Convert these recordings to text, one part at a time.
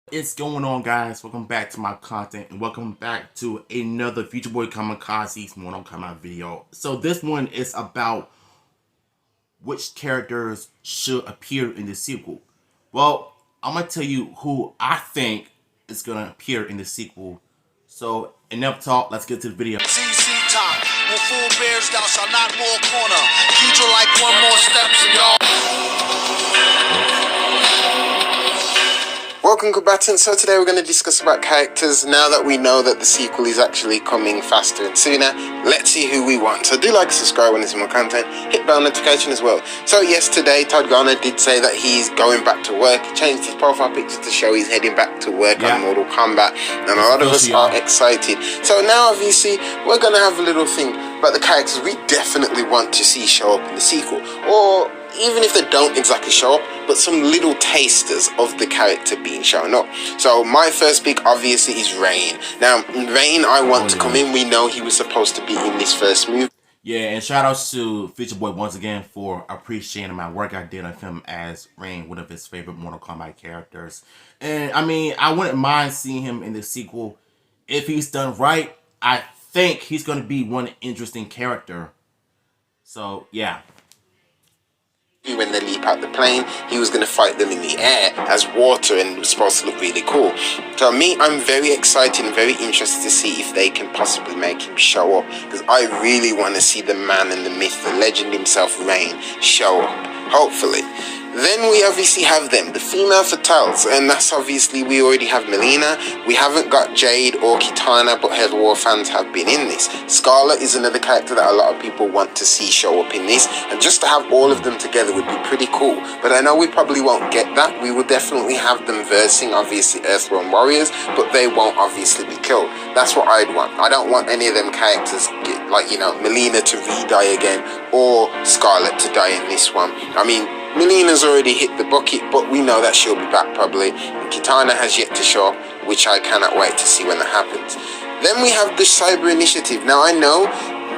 It's going on, guys? Welcome back to my content and welcome back to another Future Boy Kamikaze's Mortal Kombat video. So this one is about which characters should appear in the sequel. Well, I'm gonna tell you who I think is gonna appear in the sequel. So enough talk, let's get to the video. ZZ Top, when full bears thou shalt not more corner. Future like one more steps and y'all. Welcome, combatants. So today we're going to discuss about characters. Now that we know that the sequel is actually coming faster and sooner, let's see who we want. So do like, subscribe when there's more content, hit bell notification as well. So yes, today Todd Garner did say that he's going back to work. He changed his profile picture to show he's heading back to work on Mortal Kombat, and a lot of us are excited. So now obviously we're going to have a little thing about the characters we definitely want to see show up in the sequel, or even if they don't exactly show up, but some little tasters of the character being shown up. So my first pick obviously is Rain. Now Rain, I want to come in. We know he was supposed to be in this first movie. Yeah, and shout outs to Future Boy once again for appreciating my work I did on him as Rain, one of his favorite Mortal Kombat characters. And I mean, I wouldn't mind seeing him in the sequel if he's done right. I think he's going to be one interesting character. So yeah. When they leap out the plane, he was going to fight them in the air as water, and it was supposed to look really cool. So me, I'm very excited and very interested to see if they can possibly make him show up, because I really want to see the man and the myth, the legend himself, Rain, show up, hopefully. Then we obviously have them, the female fatales, and that's obviously, we already have Melina. We haven't got Jade or Kitana, but Head War fans have been in this. Scarlet is another character that a lot of people want to see show up in this, and just to have all of them together would be pretty cool. But I know we probably won't get that. We will definitely have them versing, obviously, Earthrealm Warriors, but they won't obviously be killed. That's what I'd want. I don't want any of them characters, like, you know, Melina to re-die again, or Scarlet to die in this one. I mean, Melina's already hit the bucket, but we know that she'll be back probably. And Kitana has yet to show up, which I cannot wait to see when that happens. Then we have the Cyber Initiative. Now I know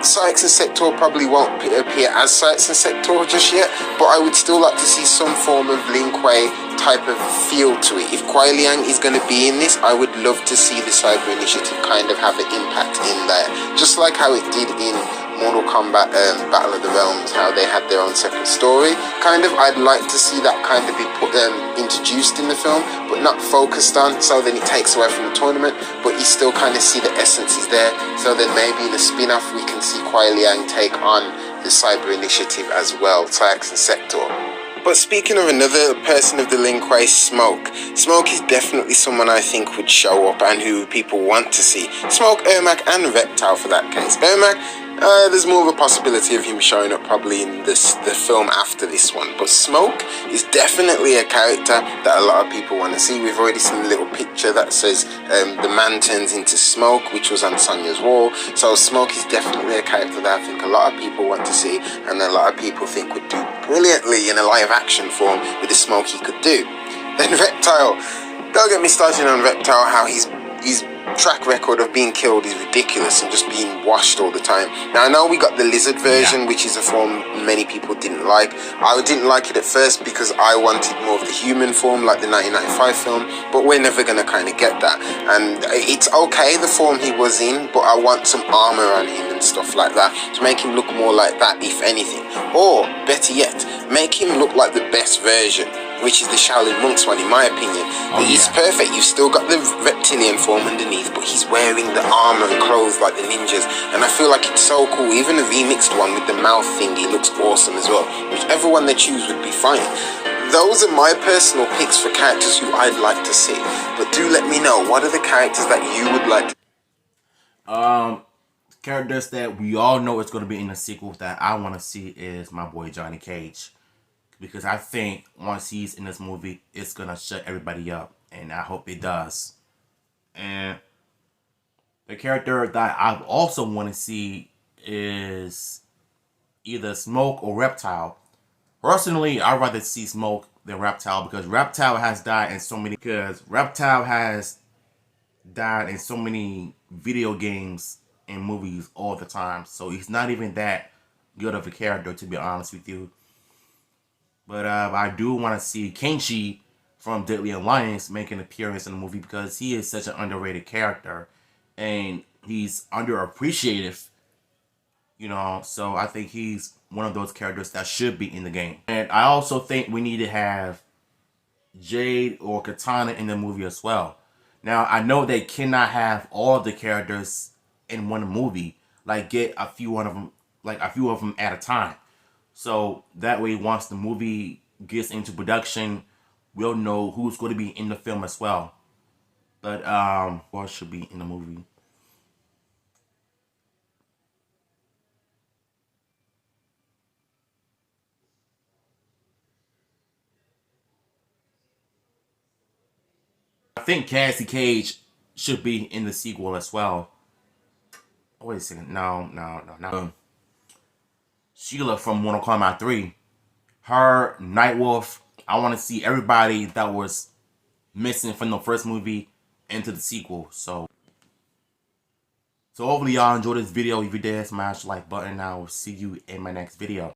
Sykes and Sector probably won't appear as Sykes and Sector just yet, but I would still like to see some form of Lin Kuei type of feel to it. If Kuai Liang is going to be in this, I would love to see the Cyber Initiative kind of have an impact in there, just like how it did in Mortal Kombat Battle of the Realms, how they had their own separate story. Kind of, I'd like to see that kind of be introduced in the film, but not focused on, so then it takes away from the tournament, but you still kind of see the essence is there. So then maybe in the spin-off we can see Kuai Liang take on the Cyber Initiative as well, Sykes and Sector. But speaking of another person of the Lin Kuei, Smoke. Smoke is definitely someone I think would show up and who people want to see. Smoke, Ermac, and Reptile for that case. Ermac, there's more of a possibility of him showing up probably in the film after this one. But Smoke is definitely a character that a lot of people want to see. We've already seen a little picture that says the man turns into smoke, which was on Sonya's wall. So Smoke is definitely a character that I think a lot of people want to see, and a lot of people think would do brilliantly in a live action form with the Smoke he could do. Then Reptile. Don't get me started on Reptile, how his track record of being killed is ridiculous and just being washed all the time. Now I know we got the lizard version, which is a form many people didn't like. I didn't like it at first because I wanted more of the human form like the 1995 film, but we're never going to kind of get that. And it's okay, the form he was in, but I want some armor on him and stuff like that to make him look more like that, if anything. Or better yet, make him look like the best version, which is the Shaolin Monks one, in my opinion. He's perfect. You've still got the reptilian form underneath, but he's wearing the armor and clothes like the ninjas, and I feel like it's so cool. Even the remixed one with the mouth thingy looks awesome as well. Whichever one they choose would be fine. Those are my personal picks for characters who I'd like to see, but do let me know, what are the characters that you would like to Characters that we all know is going to be in the sequel that I want to see is my boy Johnny Cage. Because I think once he's in this movie, it's going to shut everybody up. And I hope it does. And the character that I also want to see is either Smoke or Reptile. Personally, I'd rather see Smoke than Reptile, because Reptile has died in so many video games and movies all the time. So he's not even that good of a character, to be honest with you. But I do want to see Kenshi from Deadly Alliance make an appearance in the movie because he is such an underrated character and he's underappreciated, so I think he's one of those characters that should be in the game. And I also think we need to have Jade or Katana in the movie as well. Now, I know they cannot have all of the characters in one movie, like get a few of them at a time. So that way, once the movie gets into production, we'll know who's going to be in the film as well. But what should be in the movie? I think Cassie Cage should be in the sequel as well. Oh, wait a second. No. Sheila from Mortal Kombat 3. Her, Nightwolf. I want to see everybody that was missing from the first movie into the sequel. So hopefully y'all enjoyed this video. If you did, smash the like button. I will see you in my next video.